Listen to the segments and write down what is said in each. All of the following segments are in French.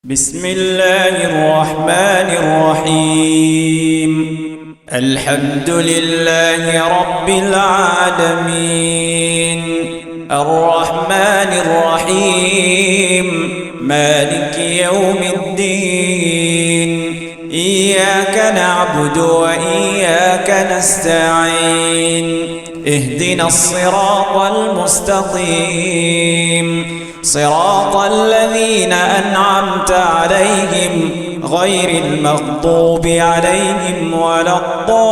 بسم الله الرحمن الرحيم الحمد لله رب العالمين الرحمن الرحيم مالك يوم الدين إياك نعبد وإياك نستعين اهدنا الصراط المستقيم صراط الذين أنعمت عليهم غير المغضوب عليهم ولا الضالين.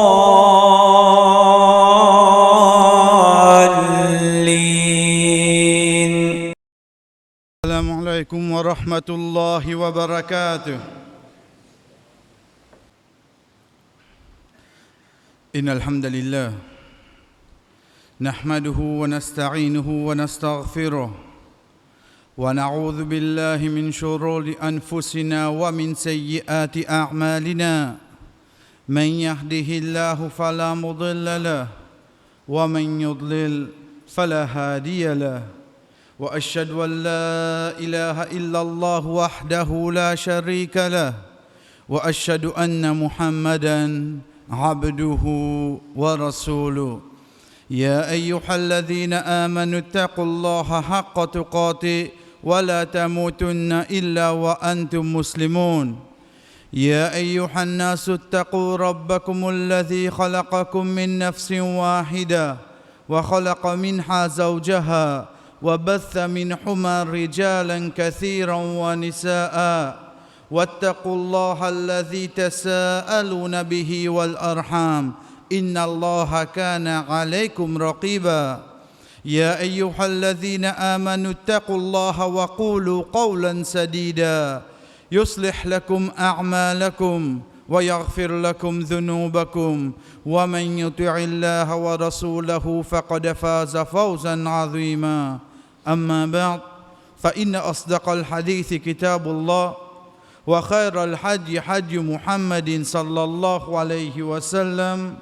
السلام عليكم ورحمة الله وبركاته. إن الحمد لله نحمده ونستعينه ونستغفره ونعوذ بالله من شرور أنفسنا ومن سيئات أعمالنا من يهده الله فلا مضل له ومن يضلل فلا هادي له وأشهد أن لا إله إلا الله وحده لا شريك له وأشهد أن محمدًا عبده ورسوله يا أيها الذين آمنوا اتقوا الله حق تقاته ولا تموتن إلا وأنتم مسلمون يا أيها الناس اتقوا ربكم الذي خلقكم من نفس واحدة وخلق منها زوجها وبث منهما رجالا كثيرا ونساء واتقوا الله الذي تساءلون به والأرحام إن الله كان عليكم رقيبا يا أيها الذين آمنوا اتقوا الله وقولوا قولا سديدا يصلح لكم أعمالكم ويغفر لكم ذنوبكم ومن يطع الله ورسوله فقد فاز فوزا عظيما أما بعد فإن أصدق الحديث كتاب الله وخير الحج حج محمد صلى الله عليه وسلم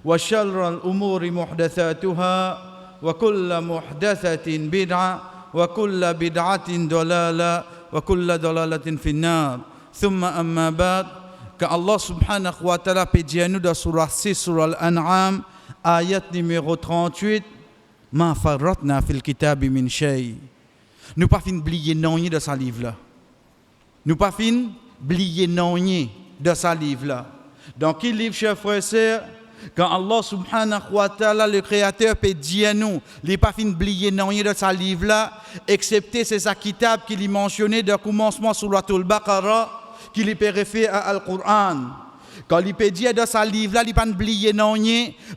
وشر الأمور محدثاتها وكل محدثة بدعة وكل بدعة ضلالة وكل ضلالة في النار ثم أما بعد qu'Allah subhanahu wa ta'ala peut dire nous dans surah 6 surah Al-An'am ayat numéro 38 ma farratna fil kitabi min shay. Nous pas fin oublier non de ce livre là. Nous pas fin oublier non de ce livre là. Dans quel livre chers frères et sœurs quand Allah subhanahu wa ta'ala le créateur peut dire nous il pas fin oublier non de ce livre là excepté c'est sa kitab qui lui mentionnait de commencement sur la Al-Baqarah qui lui peut référer à Al-Qur'an. Quand il peut dire dans ce livre-là, il ne peut pas oublier non,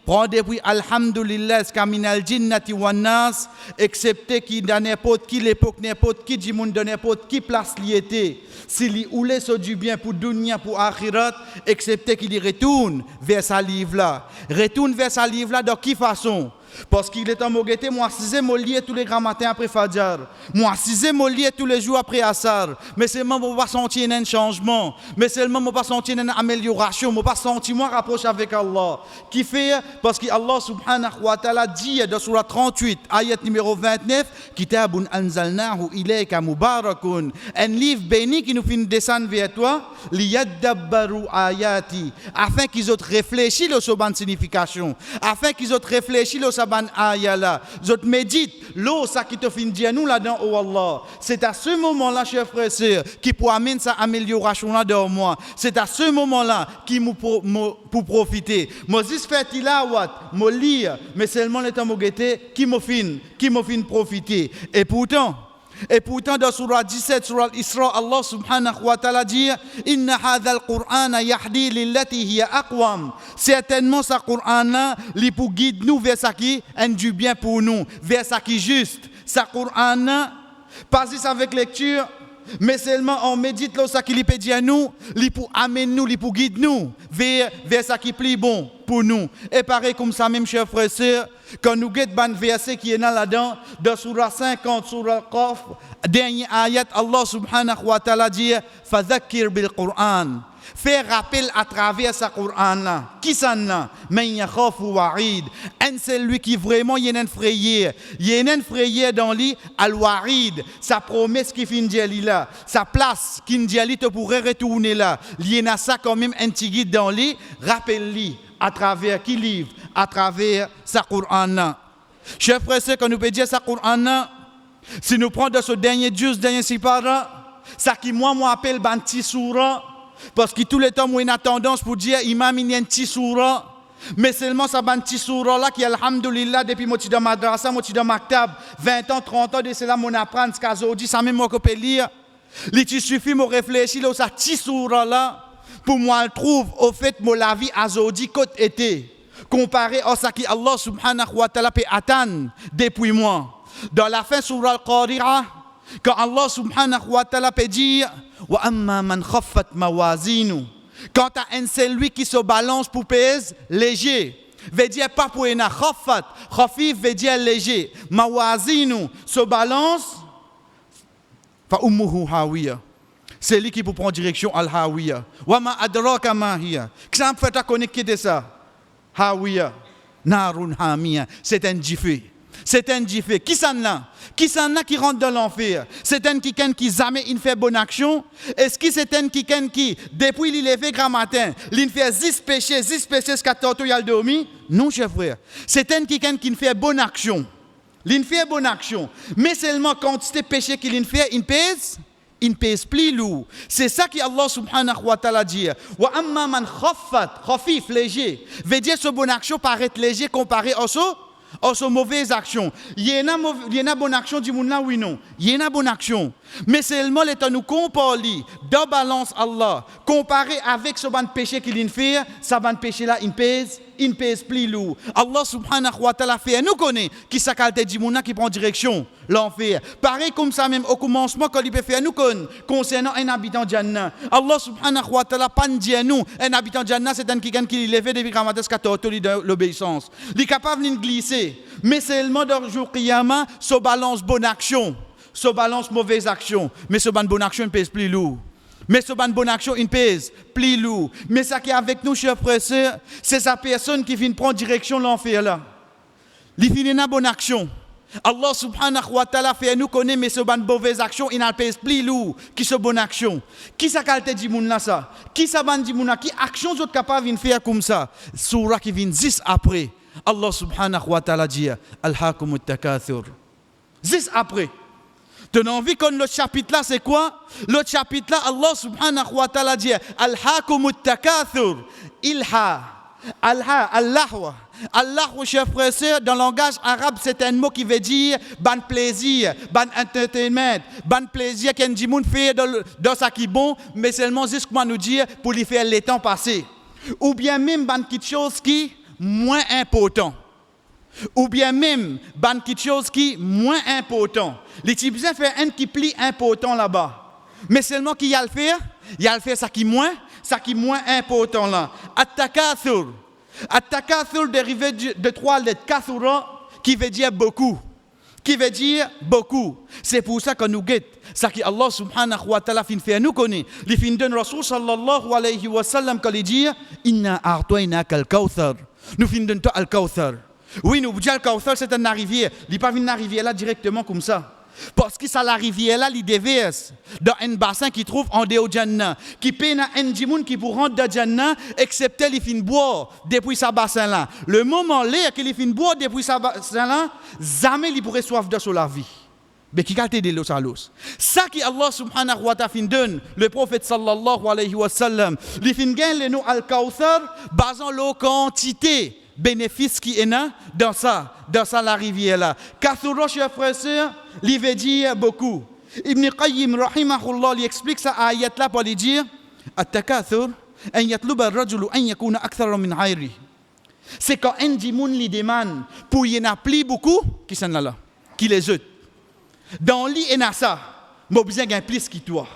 prendre depuis Alhamdulillah, Kaminal Jinnati wan Nas, excepté qui dans n'importe qui l'époque, n'importe qui du monde, dans n'importe qui place il était. S'il y oulait sur du bien pour dunya, pour akhirat, excepté qu'il retourne vers ce livre-là. Retourne vers ce livre-là de quelle façon? Parce qu'il est en mogueté, moi, 6 lié tous les grands matins après Fajr. Moi, 6 lié tous les jours après Assar. Mais seulement pour pas sentir un changement. Mais seulement pour pas sentir une amélioration. Pour pas sentir moi rapprocher avec Allah. Qui fait, parce que Allah subhanahu wa ta'ala dit dans surah 38, ayat numéro 29, Kitabun anzalnahu ilayka mubarakun. Un livre béni qui nous fait descendre vers toi, liyadabbaru ayati. Afin qu'ils aient réfléchi sur sa signification. Afin qu'ils aient réfléchi sur saban ayala, je médite l'eau ça qui te fait dire nous là-dedans oh Allah. C'est à ce moment-là chers frères et sœurs qui pour amener sa amélioration là dans moi. C'est à ce moment-là qui pour profiter. Moses fait tilawat, mo lire, mais seulement le temps mo guetter qui me fin profiter. Et pourtant dans surah 17 surah Isra Allah subhanahu wa ta'ala dit inna hadha al-Qur'ana yahdi lillati hiya aqwam. Certainement ce Qur'an là li pour guide nous vers ça qui est du bien pour nous, vers ça qui est juste. Ce Qur'an là pas juste avec lecture mais seulement on médite là ça qui lui peut dire nous, li pour amener nous, li pour guide nous vers ça qui est plus bon pour nous. Et pareil comme ça même chers frères et sœurs quand nous guette ban verset qui est là-dedans, dans surah 50, surah Qaf, dernier ayat, Allah subhanahu wa ta'ala dit, fadhakkir bil Qur'an. Faire rappel à travers ce Coran-là. Qui s'en là? Men yakhafu wa'id. Un celui qui vraiment y a un frayeur. Y a un frayeur dans lui, al-wa'id. Sa promesse qui finit là. Sa place qui dit te pourrait retourner là. Il y a ça quand même un petit guide dans lui. Rappelle-lui à travers qui livre? À travers ce Coran-là. Chers frères, c'est quand nous peut dire ce Coran-là. Si nous prenons de ce dernier Dieu, ce dernier sipara, ça qui moi appelle Banti Soura. Parce que tout le temps, moi, j'ai une tendance pour dire, imam, il y a un petit soura. Mais seulement ça, un petit soura là, qui, alhamdoulilah, depuis que je suis dans madrasa, je suis dans maktab, 20 ans, 30 ans, de cela, je apprends ce que je ça même, je peux lire. Il suffit de réfléchir à ce petit soura là, pour moi, le trouve, au fait, la vie à Zodi, côté été, comparé à ce que Allah subhanahu wa ta'ala peut attendre depuis moi. Dans la fin, surah al-Qari'ah, quand Allah subhanahu wa ta'ala peut dire, wa amma man khaffat mawazinu. Quand tu as un celui qui se balance pour pèse léger, veut dire pas pour une khaffat, khafif veut dire léger. Mawazinu se balance, fa ummuhu hawiya. C'est lui qui peut prendre direction al hawiya. Wa ma adraka ma hiya. Qu'est-ce que tu as connecté de ça? Hawiya, narun hamiya. C'est un jiffé. C'est un jiffé. Qui s'en a? Qui s'en a qui rentre dans l'enfer? C'est un qui jamais il fait bonne action? Est-ce que c'est un qui, depuis il est fait grand matin, il fait 10 péchés, ce qu'il a dormi? Non, cher frère. C'est un qui fait bonne action. Il fait bonne action. Mais seulement quand c'est péché qu'il fait, il pèse plus lourd. C'est ça qu'Allah subhanahu wa ta'ala dit. Wa amma man khaffat, khafif, léger. Veut dire ce bonne action paraît léger comparé à ça? Aux mauvaises actions. Il y a une bonne action du monde là, oui, non. Il y a une bonne action. Mais seulement l'état nous compare, dans balance Allah, comparé avec ce bon péché qu'il fait, ce bon péché là, il pèse plus lourd. Allah subhanahu wa ta'ala fait, nous connaît qui s'accalte du monde qui prend direction, l'enfer. Pareil comme ça même, au commencement, quand il peut faire, nous connaît, concernant un habitant Jannah. Allah subhanahu wa ta'ala pas dit à nous, un habitant Jannah, c'est un qui l'a fait depuis Ramadan 14, l'obéissance. Il est capable de glisser. Mais seulement dans le jour Qiyamah, se balance bonne action, se balance mauvaise action. Mais ce bonne action, il pèse plus lourd. Mais ce bonne action, il pèse plus lourd. Mais ça qui est avec nous, chers frères et sœurs, c'est sa personne qui vient prendre direction de l'enfer là. Il finit une bonne action. Allah subhanahu wa ta'ala fait nous connaître, mais ce bonne mauvaise action, il n'en pèse plus lourd que ce bonne action. Qui ça qualité dit moun là ça? Qui ça ban dit moun là? Qui action sont capables de faire comme ça? Surah qui vient 10 après. Allah subhanahu wa ta'ala dit Al-Hakumut Takathur. 10 après. Tu as envie qu'on le chapitre là, c'est quoi? Le chapitre là, Allah subhanahu wa ta'ala dit Al-Hakumut Takathur. Ilha. Allahwa. Allahwa, chers frères et sœurs, dans le langage arabe, c'est un mot qui veut dire ban plaisir, ban entertainment, ban plaisir qu'un dimoun fait dans sa qui bon, mais seulement juste comment nous dire pour lui faire les temps passer. Ou bien même ban quelque chose qui moins important. Ou bien même ban quelque chose qui moins important. Les types fait un qui plie important là-bas. Mais seulement qui y a le faire, ça qui moins important là. At-takathur. At-takathur dérivé de 3 lettres kathura qui veut dire beaucoup. Qui veut dire beaucoup. C'est pour ça que nous guette. Ça qui Allah subhanahu wa ta'ala fin fait nous connaît. Il fin donne Rasul sallallahu alayhi wa sallam quand il dit inna a'tayna al-kawthar. Nous fin donne toi al-kawthar. Oui, nous disons al-kawthar c'est une rivière. Il pas une rivière là directement comme ça. Parce que ça la rivière là, il déverse dans un bassin qui trouve en dehors de Jannah, qui peine à un djimoun qui pour rentrer dans Jannah, excepté les fin boire depuis sa bassin là. Le moment là qu'il fin boire depuis sa bassin là, jamais il pourrait soif de sur la vie. Mais qui gâte de l'eau à l'eau. Ça qui Allah subhanahu wa ta'ala fin donne, le prophète sallallahu alayhi wa sallam, il fin gagne le nom al-Kawthar, basant la quantité bénéfice qui est dans ça la rivière là. Kathura, chers frères et sœurs, il veut dire beaucoup. Ibn Qayyim rahimahullah il explique ça ayat là pour lui dire at-takathur an yatluba ar-rajulu an yakuna akthara min ghayri. C'est quand un dimoun lui demande pour y en a plus beaucoup qui sont là qui les autres. Dans lui il y a ça, mais besoin gain plus qui toi.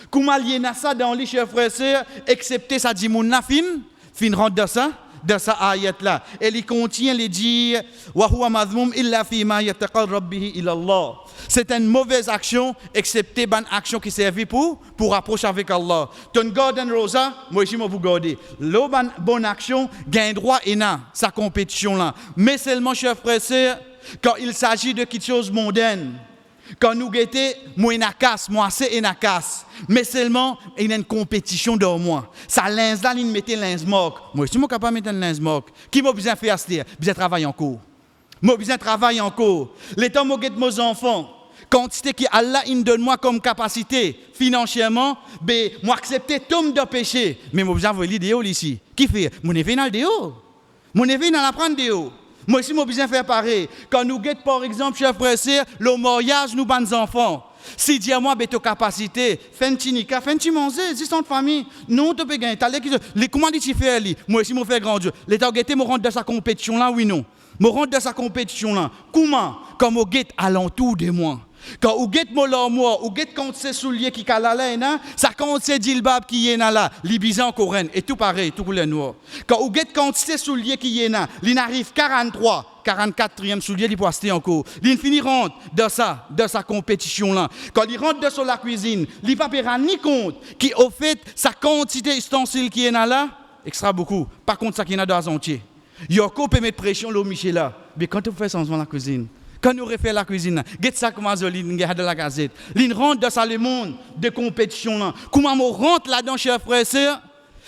Comment il y en a ça dans lui, chers frères et sœurs, excepté ça dimoun là fin rentre dans ça dans sa ayat là. Elle contient les dire wa huwa madhmum illa fi ma yataqarrab bihi ila Allah. C'est une mauvaise action excepté bonne action qui servait pour approcher avec Allah. Ton garden rosa, moi ici moi vous garder. La bonne action gain droit et na sa compétition là. Mais seulement chers frères et sœurs quand il s'agit de quelque chose mondaine. Quand nous guettons, moi c'est une casse. Mais seulement, il y a une compétition dans moi. Ça linge là, il mettait linge moque. Moi, je suis capable de mettre un linge moque. Qui m'a besoin de faire ça? Besoin de travailler encore. Moi, besoin de travailler encore. L'état où je mes enfants, quantité que Allah il donne moi comme capacité financièrement, ben, moi accepter tout de péché. Mais moi, besoin de voir l'idéal ici. Qui fait? Mon évêque dans le déo. Mon évêque dans la prendre déo. Moi aussi, moi besoin faire pareil. Quand nous guettons, par exemple, chers frères et sœurs, le mariage, nous, bonnes enfants. Si dis à moi, ben, ta capacité, fais un petit nika, fais un petit manger, dis ton famille. Non, tu peux gagner. Comment tu fais, moi aussi, moi fais grand Dieu. L'État guetté, me rentre dans sa compétition là, oui, non. Me rentre dans sa compétition là. Comment? Quand moi guette alentour de moi. Quand vous guette moi, ou guette quand c'est souliers qui calala, ça compte c'est djilbab qui est là, libizan coréen et tout pareil, tout couleur noir. Quand vous guette quand c'est souliers qui est là, il arrive 43, 44e soulier, il peut rester encore. Il finit rentre dans sa compétition là. Quand il rentre dans la cuisine, il va pas ni compte qui au fait sa quantité d'ustensiles qui est là, extra beaucoup. Par contre ça qui est dans la entier. Yoko peut mettre pression l'eau Michel là, mais quand vous faites changement la cuisine. Quand nous refait la cuisine, get ça comment je lis de la gazette. L'in rentre dans ça le monde de compétition là. Comment on rentre là-dedans, chers frères et sœurs?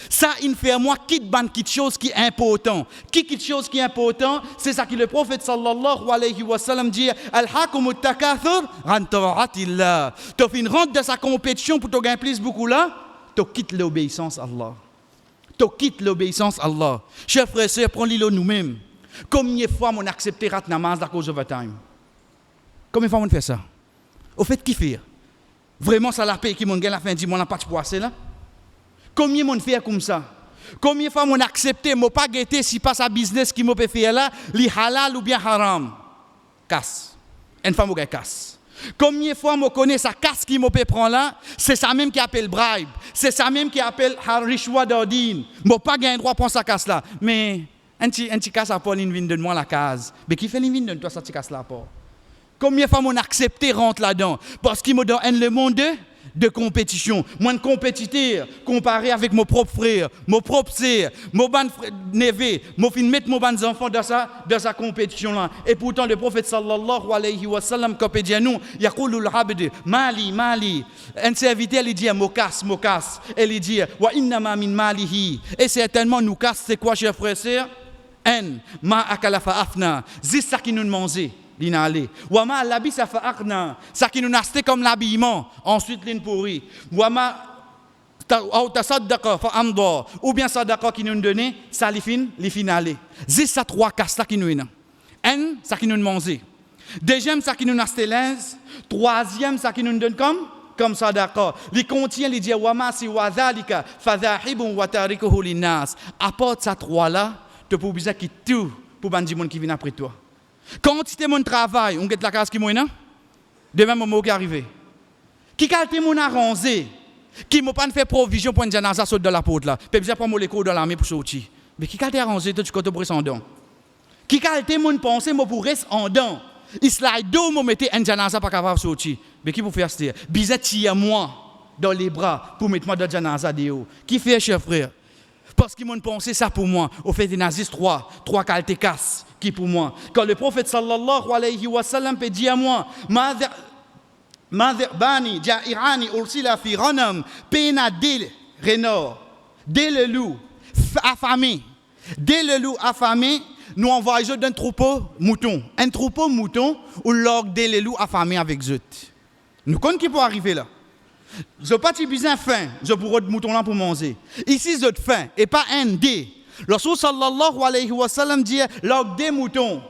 Ça, il fait moi quitte quelque chose qui est important. Quelque chose qui est important, c'est ça que le prophète sallallahu alayhi wa sallam dit al-hakumut takathur an ta'atillah. Tu fin rentre dans sa compétition pour te gagner plus beaucoup là, tu quittes l'obéissance à Allah. Tu quittes l'obéissance à Allah. Chers frères et sœurs, prenons-le nous-mêmes. Combien de fois on a accepté rat namaz à cause de overtime? Combien de fois on fait ça? Au fait, qui fait? Vraiment, ça la paye qui m'ont gagné la fin du mois, on n'a pas de poisson là? Combien de fois on fait comme ça? Combien de fois on a accepté, on n'a pas guetté si pas sa business qui m'a fait là, li halal ou bien haram? Casse. Une fois, on casse. Combien de fois on connaît sa casse qui m'a prend là? C'est ça même qui appelle bribe. C'est ça même qui appelle harishwa d'ordine. On pas gagné droit pour sa casse là. Mais un petit casse à Paul, il vient de moi la case. Mais qui fait l'invite de toi, ça, tu casses la porte? Combien de fois on a accepté rentre là-dedans? Parce qu'il me donne le monde de compétition. Moi, un compétiteur, comparé avec mon propre frère, mon propre sœur, mon ban neveu, mon fin mettre mon ban enfants dans sa compétition-là. Et pourtant, le prophète sallallahu alayhi wa sallam, quand il dit à nous, yaqulul abd, mali. Un serviteur, il dit, mokas. Et il dit, wa innama min malihi. Et certainement, nous casse, c'est quoi, chers frères et sœurs? Ma akala fa afna, zis ça qui nous mangeait, l'inale. Wama labisa fa akna, ça qui nous nastait comme l'habillement, ensuite l'in pourri. Wama tasaddaqa fa amda, ou bien sadaqa qui nous donnait, ça li finale. Zis ça trois casses là qui nous ça qui nous mangeait. Deuxième ça qui nous nastait l'ins, troisième ça qui nous donne comme sadaqa. Il contient les dit wama si wa dhalika fa dhahibun wa tarikuhu linnas. Apporte ça trois là. Tu peux besoin de tout pour les gens qui viennent après toi. Quand tu es mon travail, on get la case qui est là, demain, moment qui arrive. Qui est mon arrangé, qui m'a pas fait provision pour une janaza saute de la porte là, puis besoin prendre les cours dans l'armée pour sortir. Mais qui est arrangé, tu côté pour en dedans. Qui est mon pensée, moi pour rester en dedans. Il slide d'eau, moi mettre une janaza pas capable de sortir. Mais qui pour faire ça? Bizet à moi dans les bras pour mettre moi dans janaza dehors. Qui fait, cher frère? Parce qu'ils m'ont pensé ça pour moi. Au fait, il y a trois qualités casse qui pour moi. Quand le prophète sallallahu alayhi wa sallam peut dire à moi, Bani, Ja'irani, Ursila fi Ranam, Pena dès Renor, dès le loup affamé. Dès le loup affamé, nous envoyons d'un troupeau mouton. Un troupeau mouton ou lors dès le loup affamé avec eux. Nous connaissons qui peut arriver là. Je n'ai pas besoin faim, je pourrais de mouton là pour manger. Ici, je faim, et pas un dé. Le Rasul sallallahu alayhi wa sallam dit, lors des moutons,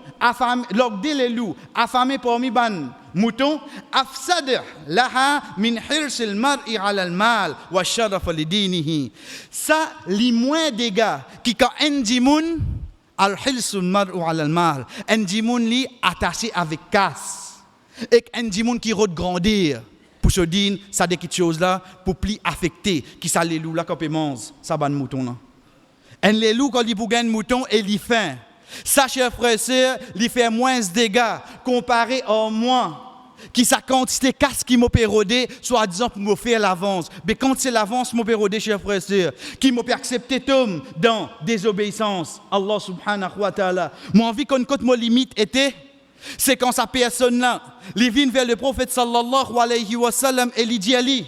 lors des loups, affamés parmi ban moutons, afsad laha min hirs al mar'i ala al mal wa sharaf li dinihi. Ça, les moins dégâts qui quand un dimoun, al hirs al mar'u ala al mal, un dimoun li attaché avec casse, et un dimoun qui rote grandir. Pour se dire, ça des quelque chose là, pour plus affecter, qui ça les loups là quand ils mangent, ça ban mouton là. Un les loups, quand ils bouillent un mouton, et ils faim. Ça, chers frères et sœurs, il fait moins de dégâts comparé à moi, qui sa quantité casse qui m'a pérodé, soit disant pour me faire l'avance. Mais quand c'est l'avance, m'a pérodé, chers frères et sœurs, qui m'a accepté Tom dans désobéissance. Allah subhanahu wa ta'ala. Moi, envie qu'on compte ma limite était, c'est quand sa personne-là, il vient vers le prophète sallallahu alayhi wa sallam et il dit à lui,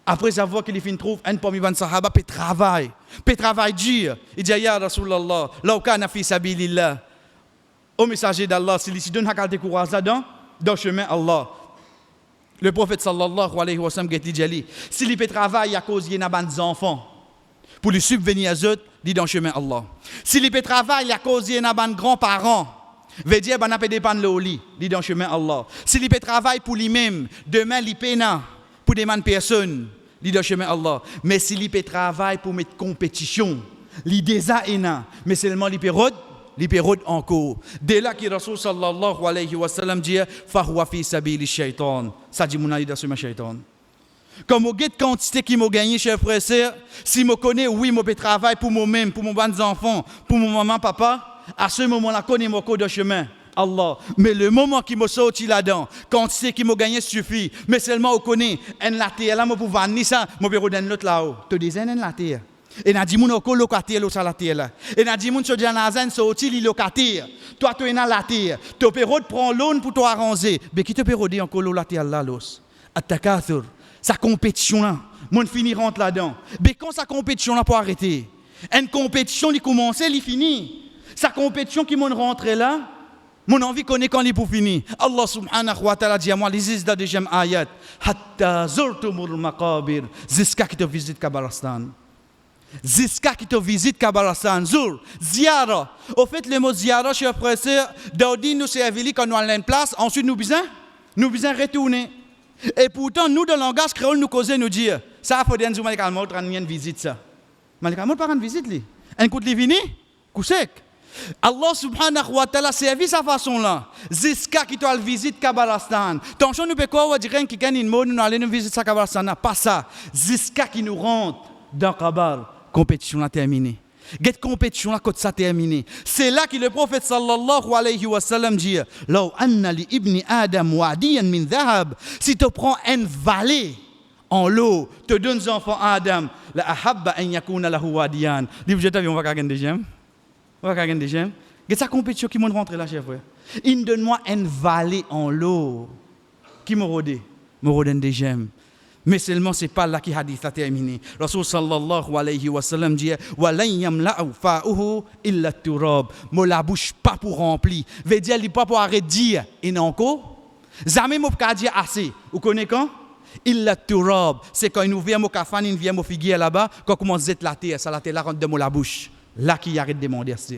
après avoir qu'il fin trouve un parmi les sahaba peut travailler dur. Il dit ya Rasulallah, law kana fi sabilillah. Au messager d'Allah, s'il donne un courage dans le chemin Allah. Le prophète sallallahu alayhi wa sallam dit s'il peut travailler à cause d'un ban enfants pour lui subvenir à eux, dit dans le chemin Allah. S'il peut travailler à cause d'un ban grands-parents, veut dire ben peut dépendre le lit, dit dans le chemin Allah. S'il peut travailler pour lui-même, demain il peut pour demander personne, dit dans le chemin Allah. Mais s'il peut travailler pour mettre compétition, l'idée ça est là, mais seulement il peut encore. Dès là que Rasul sallallahu alayhi wa sallam dit fahuwa fi sabili shaitan. Ça dit mon ali dans ce shaitan. Comme au guet quantité qui m'a gagné, chers frères et sœurs, si je connais, oui, je peux travailler pour moi-même, pour mon bon enfant, pour mon maman, papa, à ce moment-là, je connais mon code de chemin. Allah. Mais le moment qui m'a sorti là-dedans, quantité qui m'a gagné suffit. Mais seulement, je connais, en la terre, là, je peux vendre ça, je peux redonner l'autre là-haut. Tu dis, en la terre. Et n'a dit mon oko locataire l'autre la terre là. Et n'a dit mon so janazan sorti li locataire. Toi tu es dans la terre. Tu peux prendre l'eau pour toi arranger. Mais qui te peut roder encore la terre là los. Attakathur. Sa compétition là, mon fini rentre là-dedans. Mais quand sa compétition là pour arrêter. Une compétition qui commence, il finit. Sa compétition qui mon rentre là, mon envie connaît quand il pour finir. Allah subhanahu wa ta'ala dit à moi les isda deuxième ayat. Hatta zurtumul maqabir. Ziska qui te visite Kabalastan. Ziska qui te visite Kabalastan, Zur, Ziara. Au fait, le mot Ziara, chers frères et sœurs, Daoudi nous servi quand nous allons en place, ensuite nous besoin retourner. Et pourtant, nous, dans le langage créole, nous causons, nous dire, ça, il faut dire que Malika Al-Maut rend une visite, ça. Malika Al-Maut pas rendre visite, lui. Un coup de vini, coup sec. Allah subhanahu wa ta'ala servi sa façon là. Ziska qui te visite Kabalastan. Attention, nous pouvons dire qu'il y a une mot, nous allons nous visiter Kabalastan. Pas ça. Ziska qui nous rentre dans Kabar. Compétition a terminé. Cette compétition a terminé. C'est là que le prophète sallallahu alayhi wa sallam dit Law anna li ibni Adam wadiyan min dhahab. Si tu prends une vallée en l'eau, te donnes enfant Adam, la ahabba an yakuna lahu wadiyan. Dis vous on va gagner des gemmes. On va gagner des gemmes. Cette compétition qui m'ont rentré là, chef frère. Il donne-moi une vallée en l'eau qui me rodé des gemmes. Mais seulement c'est pas là que hadith a terminé. Rasul sallallahu alayhi wa sallam dit wa lan yamla'u fa'uhu illa turab. Mo la bouche pas pour remplir. Veut dire il pas pour arrêter dire et non encore. Jamais mo pas dire assez. Vous connaissez quand? Illa turab. C'est quand il nous vient mo kafan, il vient mo figuier là-bas, quand commence à la terre, ça la terre là rentre de mo la bouche. Là qui arrête de demander ça.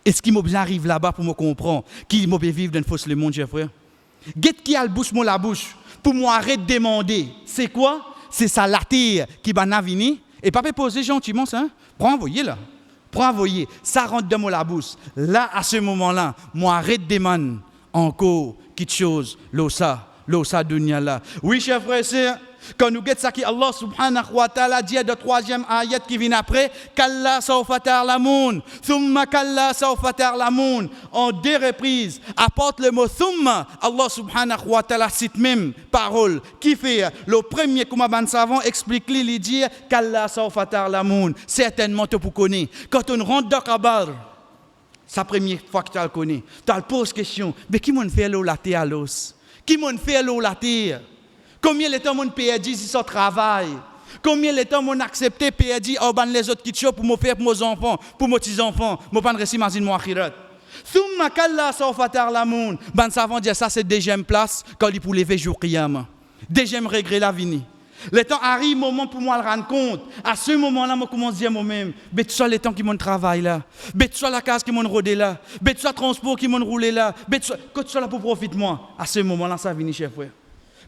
Est-ce qu'il m'a bien arrive là-bas pour me comprendre qu'il m'a vivre dans une fausse le monde, chers frères? Get qui a le bouche mo la bouche. Pour moi, arrête de demander. C'est quoi? C'est ça la terre qui va venir. Et pas poser gentiment ça. Prends envoyer là. Prends envoyer. Ça rentre dans la bouche. Là, à ce moment-là, moi, arrête de demander encore quelque chose. L'osa dunya là. Oui, chers frères et sœurs, quand nous guettons ça qui Allah subhanahu wa ta'ala dit de troisième ayat qui vient après, Kalla sawfa ta'lamun, thumma kalla sawfa ta'lamun. En deux reprises, apporte le mot thumma. Allah subhanahu wa ta'ala cite même parole. Qui fait le premier, comme un savant explique il dit Kalla sawfa ta'lamun. Certainement tu peux connaître. Quand on rentre dans Kabar, c'est la première fois que tu le connais. Tu te poses question, mais qui m'a fait la terre à l'os? Qui m'a fait la terre? Combien de temps mon perdu si ça travail? Combien de temps mon accepté perdu au ban les autres qui pour me faire pour mes enfants, pour mes petits-enfants, mon pas récit imagine mon akhirat. Thumma kalla sawfa ta'lamun. Ban savant dire ça c'est deuxième place quand il pour lever jour qiyam. Deuxième regret la vini. Le temps arrive moment pour moi le rendre compte. À ce moment-là, moi commence à dire moi-même, mais tu sais le temps qui mon travail là, mais tu sais la case qui mon rodé là, mais tu sais le transport qui mon roulé là, mais tu sais là pour profiter moi. À ce moment-là, ça vient, chef frère.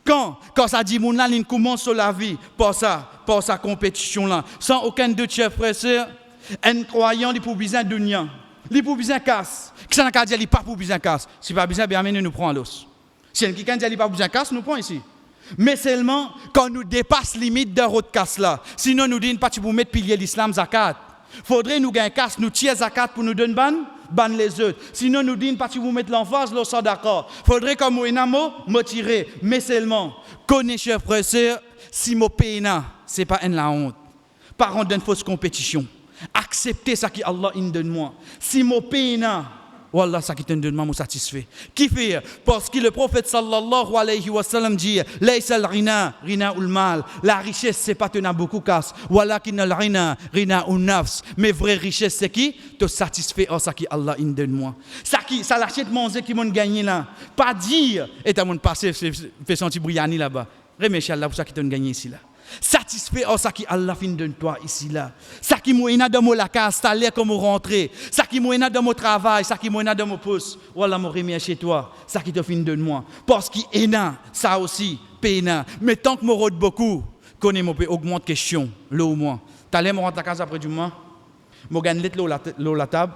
Quand ça dit mon là, il commence sur la vie, pour sa compétition là, sans aucun de chef frère sœur, un croyant il pour besoin de dunya, il pour besoin casse. Qui ça n'a dit il pas pour besoin casse. Si pas besoin bien nous prend l'os. Si quelqu'un dit il pas besoin casse, nous prend ici. Mais seulement quand nous dépasse limite de route casse là. Sinon nous dit pas tu pour mettre pilier l'islam zakat. Faudrait nous gagner casse, nous tirer zakat pour nous donner ban les autres. Sinon, nous disons, pas si vous mettez l'emphase, nous sommes d'accord. Faudrait comme moi, me tirer. Mais seulement, connaissez, chers frères et sœurs, si mon pays ce n'est pas une la honte. Par contre, d'une fausse compétition. Acceptez ce que Allah donne moi. Si mon pays Wallah, ça qui te donne, moi satisfait. Qui fait? Parce que le prophète sallallahu alayhi wa sallam dit Laysa al-rina, rina ul-mal. La richesse, c'est pas tenir beaucoup casse. Walakin al-rina, rina ul-nafs. Mais vraie richesse, c'est qui? Te satisfait en ça qui Allah donne moi. Ça l'achète manger qui m'ont gagné là. Pas dire, et t'as mon passé, fait sentir brillani là-bas. Remercie Allah pour ça qui t'ont gagné ici là. Satisfait en ça qui Allah fin de toi ici là. Ça qui moïna dans mon la case, t'as l'air comme rentrer. Ça qui moïna dans mon travail, ça qui moïna dans mon poste. Voilà mon remercie chez toi. Ça qui te fin de moi. Parce qu'il est là, ça aussi, péna. Mais tant que me rôde beaucoup, connais mon augmente question, l'eau au moins. T'as l'air me rentrer à la case après du mois. Mo gagne l'eau la table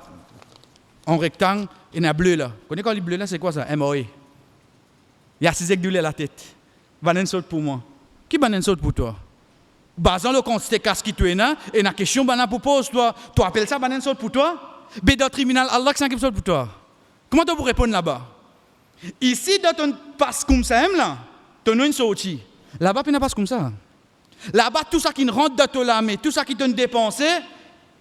en rectangle et en bleu là. Connais quand le bleu là c'est quoi ça? MOE. Il y a 6 aiguilles de la tête. Banen saute pour moi. Qui banen saute pour toi? Basant le constat qu'est-ce qui tu es là et la question banen pour pose toi. Tu appelles ça banen saute pour toi? Bédot tribunal Allah qui saute pour toi. Comment tu peux répondre là-bas? Ici dans ton passe comme ça là, ton une sortie. Là-bas tu n'as pas comme ça. Là-bas tout ça qui rentre dans ton lame, tout ça qui te dépensé,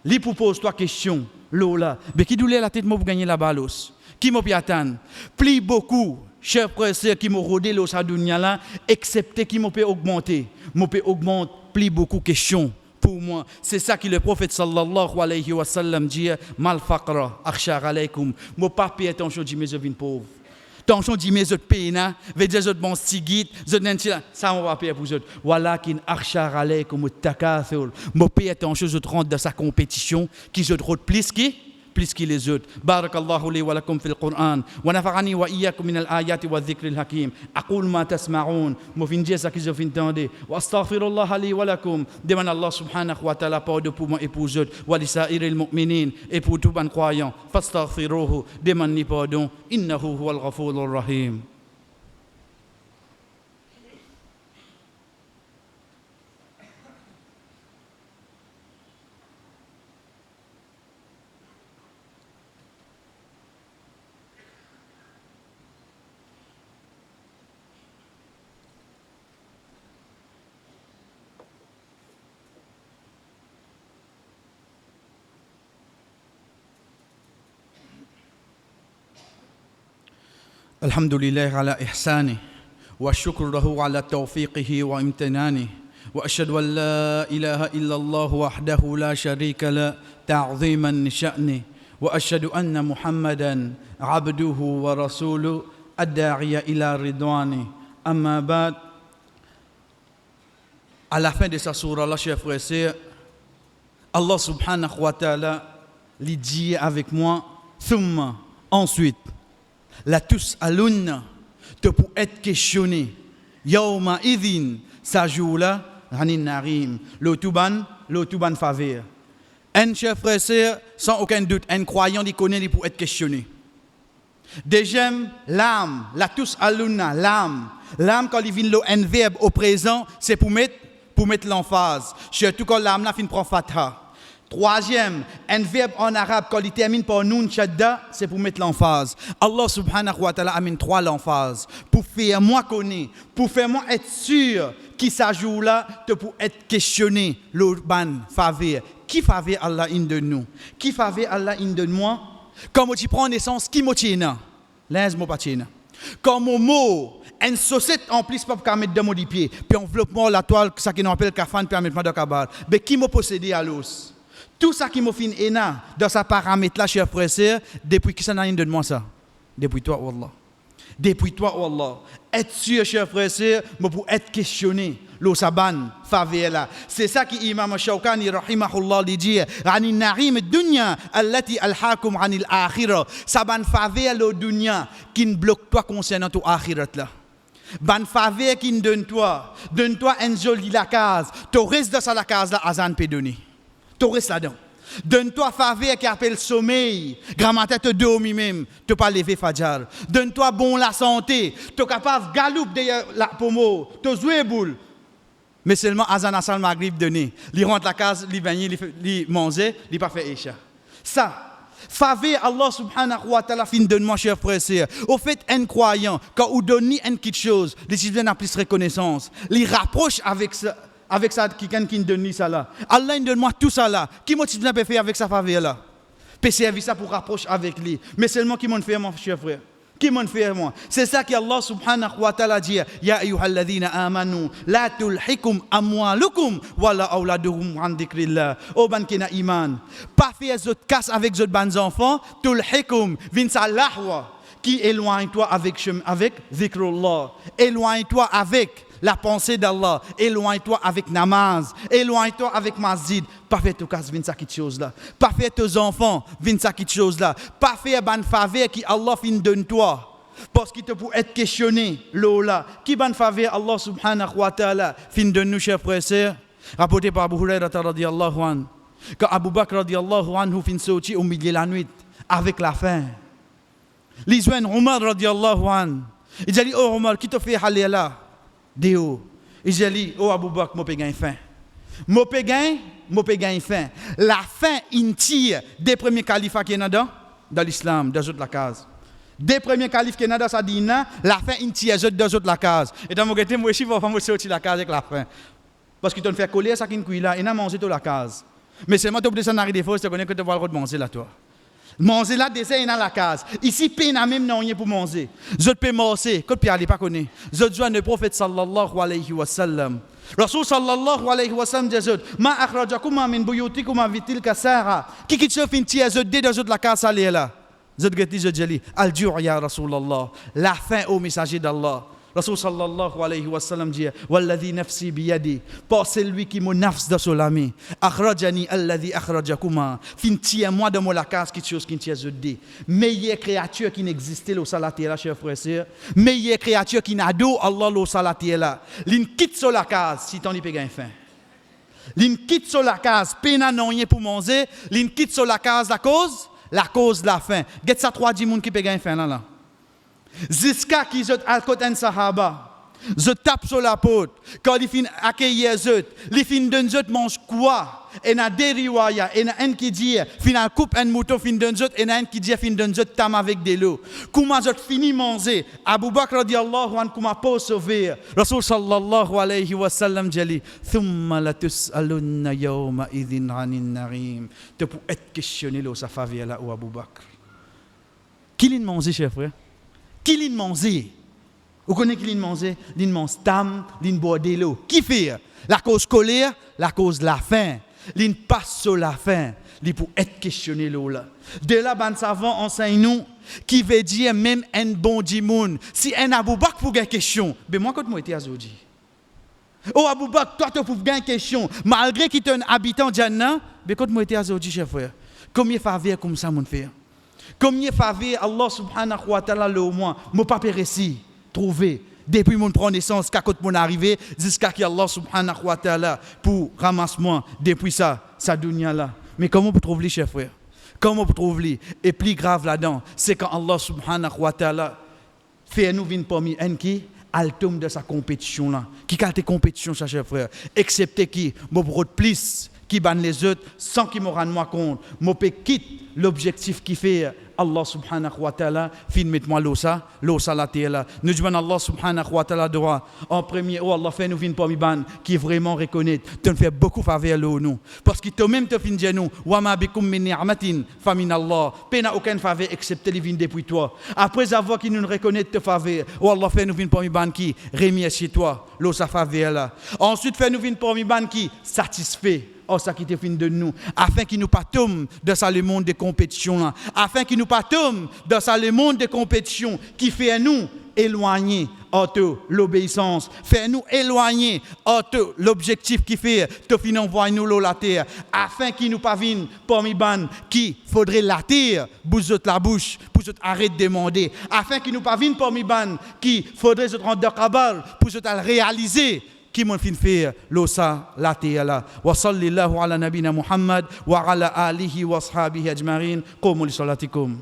lui pour pose toi question. L'eau là, mais qui doulait la tête moi pour gagner la balos? Qui m'a pu attendre? Plie beaucoup. Chers frères et sœurs qui m'ont rodé l'eau sa dunya là, excepté qui m'ont peut augmenter. M'ont peut augmenter, plie beaucoup questions pour moi. C'est ça que le prophète sallallahu alayhi wa sallam dit, mal faqra, akhshar alaykum. M'ont pas payé attention dit mes œuvres pauvres. Attention dit mes autres pays na, veut dire autres bon stigit, ça on va payer pour autres. Walakin akhshar alaykum takathur. M'ont payé attention autres rentrent dans sa compétition qui autres route plus que les autres. Barakallahu li wa lakum fil Qur'an wa nafa'ani wa iyyakum min al-ayati wa dhikril hakim. Aqul ma tasma'un. Mo fin dire ça que je fin entendre. Wa astaghfirullah li wa lakum. Demande Allah subhanahu wa ta'ala pardon pour moi et pour autres. Wa li sa'iril mu'minin et pour tous les croyants. Fastaghfiruhu. Demande pardon. Innahu huwal ghafurur rahim. الحمد لله على إحسانه والشكر له على توفيقه وامتنانه وأشهد أن لا إله إلا الله وحده لا شريك له تعظيما لشأنه وأشهد أن محمدا عبده ورسوله الداعي إلى رضوانه أما بعد. À la fin de sa sourate là, chers frères et sœurs, Allah subhanahu wa ta'ala lui dit avec moi, thumma, ensuite, la tous alunna te pour être questionné yawma idhin sa jour-là hanin narim l'autuban faveur. Un chef frère sœur sans aucun doute un croyant il connaît pour être questionné. Deuxième l'âme la tous alunna l'âme quand il vient un verbe au présent c'est pour mettre l'emphase surtout quand l'âme là fin prend fatha. Troisième, un verbe en arabe, quand il termine par nun shadda, c'est pour mettre l'emphase. Allah subhanahu wa ta'ala amène 3 l'emphase. Pour faire moi connaître, pour faire moi être sûr qui s'ajoute là, pour être questionné, l'urban faveur. Qui faveur Allah in de nous? Qui faveur Allah in de moi? Quand tu prends naissance, qui m'a tient? L'aise m'a pas tient. Quand mon mot, une saucette en plus pas pour mettre dans mon pied, puis enveloppement la toile, ça qu'on appelle kafan, puis mettre de cabal. Mais qui m'a possédé à l'os? Tout ça qui m'a fait dans sa paramètre là, chers frères et sœurs, depuis qui ça n'a rien de moi ça? Depuis toi, Allah. Depuis toi, Allah. Être sûr, chers frères et sœurs, pour être questionné, l'eau saban, faveur là. C'est ça qui Imam Shawkani, rahimahullah, dit, Ani narim dunya, allati alhaakum anil akhirah. Saban faveur l'eau dunya, qui ne bloque toi concernant ton akhirat là. Ban faveur qui donne-toi une jolie la case. Tu restes dans la case là, Azan peut donner. Tu restes là-dedans. Donne-toi faveur qui appelle sommeil. Grand-matin te dormi même, tu pas lever fajar. Donne-toi bon la santé. Tu es capable de galouper derrière la pomme, tu jouer boule. Mais seulement azan asal maghrib donné. Li rentre la case, li baigner, li manger, li pas fait isha. Ça faveur Allah subhanahu wa ta'ala fin donne-moi cher frère et sœur. Au fait un croyant quand on donne une quelque chose, les citoyens ont plus reconnaissance. Les rapproche avec ça qui donne ça là. Allah donne-moi tout ça là. Qui motive à faire avec sa faveur là? Peut servir ça pour rapprocher avec lui. Mais seulement qui m'en fait mon cher frère. Qui m'en fait moi? C'est ça que Allah subhanahu wa ta'ala dit. Ya ayyuhalladhina amanu la tulhikum amwalukum wala auladuhum an dhikrillah. O ban kena iman. Pas faire zot casse avec zot ban enfants, tulhikum vin sa lahwa qui éloigne-toi avec zikrullah. Éloigne-toi avec la pensée d'Allah, éloigne-toi avec namaz, éloigne-toi avec masjid. Pas faire tout casse vin ça quelque chose là. Pas faire tes enfants vin ça quelque chose là. Pas faire ban faveur qui Allah fin donne toi. Parce qu'il te peut être questionné là. Qui ban faveur Allah subhanahu wa ta'ala fin donne nous chers frères et sœurs. Rapporté par Abu Hurairah radiyallahu anhu. Quand Abu Bakr radiyallahu anhu fin sorti au milieu de la nuit avec la faim. L'Israël Omar radiyallahu anhu. Il dit oh Omar qui te fait aller là? Déo. Il dit, oh Abu Bakr, moi pégain faim. Moi pégain faim. La faim intire des premiers califats qui sont dans l'islam, dans la case. Des premiers califs qui sont dans sa dîne, la faim intire dans la case. Et dans mon côté, moi aussi, je vais sortir la case avec la faim. Parce qu'ils t'ont fait coller ça qui est là, et n'a mangé toute la case. Mais seulement tu peux descendre dans des fois, tu connais que tu vas le manger là, toi. Manger là, descend dans la case. Ici, peine à même non rien pour manger. Je peux manger, que Pierre n'est pas connu. Je dois le prophète sallallahu alayhi wa sallam. Rasul sallallahu alayhi wa sallam dit ma akhrajakum min buyutikum fi tilka sa'a. Qui se fait tirer je dé dans la case là. Je dis al-ju' ya Rasulullah. La faim au messager d'Allah. Rasul sallallahu alayhi wa sallam dit walladhi nafsi biyadi, par celui qui me nafs dans son ami, akhrajani alladhi akhrajakuma, fin tient moi dans mon la case quelque chose qui tient je dis meilleure créature qui n'existait au salati là chers frères et sœurs, meilleure créature qui n'a d'eau Allah au salati là, l'in quitte sur la case si t'en y peut gagner faim. L'in quitte sur la case peine non rien pour manger, l'in quitte sur la case la cause de la faim. Get ça 3 monde qui peut gagner faim là. Jusqu'à qui je côté un sahaba, je tape sur la porte. Quand il finit accueillir je, il finit d'un je mange quoi? Et na des riwaya, et na un qui dit final coupe un mouton fin d'un je, et na un qui dit fin d'un je tam avec des lots. Comment je fini manger? Abu Bakr radiyallahu anhu comment pas sauver? Rasul sallallahu alayhi wa sallam dit thumma la tus'alunna yawma idhin 'anil narim. Tu peux être questionné là sa faveur là ou Abu Bakr. Qui l'a mangé chef frère? Qui l'a mangé? Vous connaissez qui l'a mangé? L'a mangé tam, l'a boit de l'eau. Qui fait? La cause colère, la cause de la faim. L'a passe sur la faim. L'a pour être questionné là. De là, ban savant enseigne nous qui veut dire même un bon dimoun. Si un Abu Bakr pour une question, ben moi quand moi était azodi. Oh Abu Bakr, toi tu pour une question, malgré qu'il est un habitant Jannah, ben quand moi était azodi chef frère. Combien faveur comme ça mon frère? Combien faveur Allah subhanahu wa ta'ala le moins, moi pas réussi trouver depuis mon prendre naissance qu'à côté mon arrivé jusqu'à que Allah subhanahu wa ta'ala pour ramassement depuis ça dunya là. Mais comment on peut trouver chef frère? Comment on peut trouver? Et plus grave là-dedans, c'est quand Allah subhanahu wa ta'ala fait nous venir parmi un qui altum de sa compétition là. Qui calte compétition ça chef frère? Excepté qui mon pour plus qui ban les autres sans qu'ils me rendent moi compte. Mon peut quitte l'objectif qui fait Allah subhanahu wa ta'ala fin mettre-moi l'eau ça la terre là. Nous demandons Allah subhanahu wa ta'ala droit en premier oh Allah fait nous vinn parmi ban qui vraiment reconnaît tu fait beaucoup faveur l'eau nous parce que toi même te fin dire nous wa ma bikum min ni'matin fa min Allah pena aucune faveur excepté les vinn depuis toi après avoir qui nous reconnaît te faveur oh Allah fait nous vinn parmi ban qui remercie toi l'eau sa faveur là ensuite fait nous vinn parmi ban qui satisfait oh ça qui te fin de nous afin qu'il nous pas tombe dans ça le monde de compétition là afin qu'il nous pas tombe dans ça le monde de compétition qui fait nous éloigner de l'obéissance fait nous éloigner de l'objectif qui fait te fin envoyer nous la terre afin qu'il nous pas vienne parmi ban qui faudrait la terre bouzote la bouche pour arrêter de demander afin qu'il nous pas vienne parmi ban qui faudrait se rendre de cabal pour se réaliser qui m'ont fin faire l'osa la terre là wa sallallahu ala nabina Muhammad wa ala alihi wa ashabihi ajma'in qumu li salatikum.